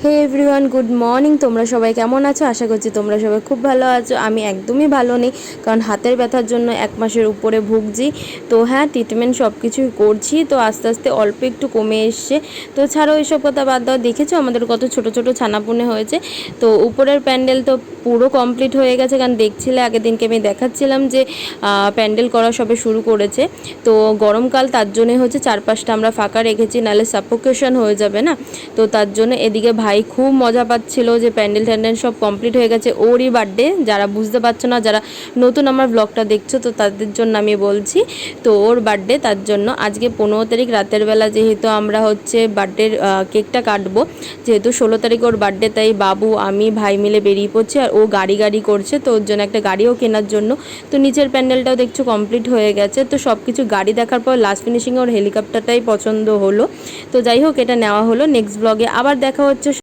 হে everyone, good morning. তোমরা সবাই কেমন আছো? আশা করছি তোমরা সবাই খুব ভালো আছো। আমি একদমই ভালো নেই, কারণ হাতের ব্যথার জন্য 1 মাসের উপরে ভুগছি। তো হ্যাঁ, ট্রিটমেন্ট সব কিছুই করছি, তো আস্তে আস্তে অল্প একটু কমে এসছে। তো ছাড়াও এইসব কথা বাদ দাও, দেখেছো আমাদের কত ছোট ছোট ছানাপুনে হয়েছে। তো উপরের প্যান্ডেল তো পুরো কমপ্লিট হয়ে গেছে, কারণ দেখছিলে আগের দিনকে আমি দেখাচ্ছিলাম যে প্যান্ডেল করা সবে শুরু করেছে। তো গরমকাল, তার জন্যই হচ্ছে চারপাশটা আমরা ফাঁকা রেখেছি, নাহলে সাফোকেশন হয়ে যাবে না। তো তার জন্য এদিকে ভাই খুব মজা পাচ্ছিল যে প্যান্ডেল ট্যান্ডেল সব কমপ্লিট হয়ে গেছে। ওরই বার্থডে, যারা বুঝতে পারছো না, যারা নতুন আমার ব্লগটা দেখছো, তো তাদের জন্য আমি বলছি। তো ওর বার্থডে, তার জন্য আজকে 15 তারিখ রাতের বেলা যেহেতু আমরা হচ্ছে বার্থডের কেকটা কাটবো, যেহেতু 16 তারিখ ওর বার্থডে, তাই বাবু আমি ভাই মিলে বেরিয়ে পড়ছি। আর ও গাড়ি করছে, তো ওর জন্য একটা গাড়িও কেনার জন্য। তো নিচের প্যান্ডেলটাও দেখছো কমপ্লিট হয়ে গেছে। তো সব কিছু গাড়ি দেখার পর লাস্ট ফিনিশিংয়ে ওর হেলিকপ্টারটাই পছন্দ হলো। তো যাই হোক, এটা নেওয়া হলো। নেক্সট ব্লগে আবার দেখা হচ্ছে।